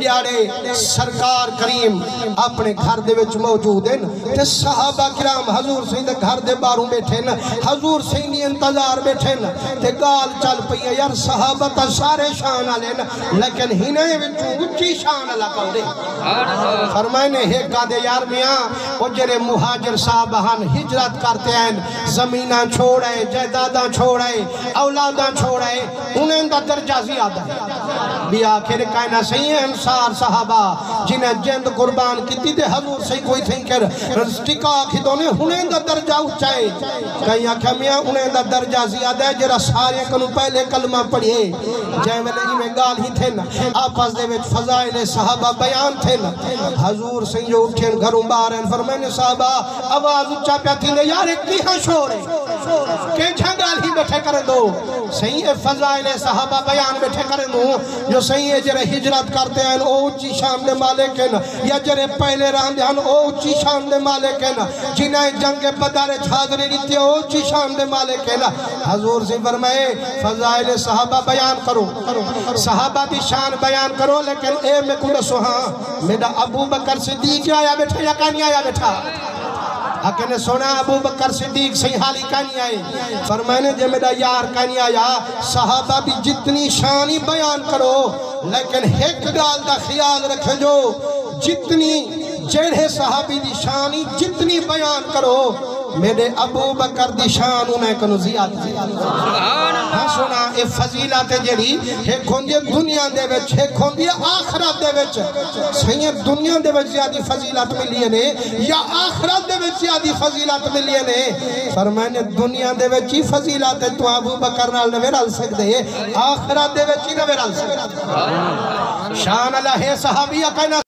دیاڑے سرکار کریم اپنے گھر دے وچ موجود ہیں تے صحابہ کرام حضور سین دے گھر دے باہروں بیٹھے نا حضور سین دی انتظار بیٹھے نا تے گال چل پئی ہے یار صحابہ تا سارے شان والے نا لیکن ہنے وچوں اونچی شان والا کون ہے فرمائے نے ایک کہا دے یار میاں او جڑے مہاجر صاحبان ہجرت کرتے ہیں زمیناں چھوڑے جائیداداں چھوڑے اولاداں چھوڑے انہیں دا درجہ زیادہ ہے بھی آخر کہنا صحیح ہے انصار صحابہ جنہیں جند قربان کیتی دے حضور سے کوئی تھنکر ٹکا آکھی دونے انہیں دا درجہ اچھائے کہیں آکھا میاں انہیں دا درجہ زیادہ ہے جرہ سارے کنو پہلے کلمہ پڑھئے جائے میں لگی میں گال ہی تھے نا آپس دے وچ فضائل صحابہ بیان تھے نا حضور سے جو اٹھیں گھروں باریں فرمائنے صحابہ آواز اچھا پیا تھی نے یار ایک کیہاں شورے کہ جھنگال ہی بیٹھے کریں دو صحیح ہے فضائل صحابہ بیان بیٹھے کریں دو جو صحیح ہے جرے ہجرت کرتے ہیں او اچھی شان دے مالک ہیں یا جرے پہلے رہن دے ہیں او اچھی شان دے مالک ہیں جنہیں جنگ بدر حاضری دیتی او اچھی شان دے مالک ہیں حضور سے فرمائے فضائل صحابہ بیان کرو صحابہ دی شان بیان کرو لیکن اے میں کل سوہاں میرا ابو بکر صدیق آیا بیٹھا یا کہنی آیا بیٹھا حق نے سونا ابو بکر صدیق صحیح حالی کہنی آئے فرمائنے جے میرا یار کہنی آیا صحابہ بھی جتنی شانی بیان کرو لیکن ایک گال دا خیال رکھے جو جتنی جڑے صحابی دی شانی جتنی بیان کرو میرے ابو بکر دی شان انہیں کنو زیادہ ہاں سونا اے فضیلات جڑی ایک ہوندی دنیا دے وچ ایک ہوندی آخرت دے وچ صحیح دنیا دے وچ زیادی فضیلات ملیے نے یا آخرت دے وچ زیادی فضیلات ملیے نے فرمائنے دنیا دے وچ ہی فضیلات تو ابو بکر نال نوے رل سکتے آخرت دے وچ ہی نوے رل سکتے شان اللہ ہے صحابیہ کہنا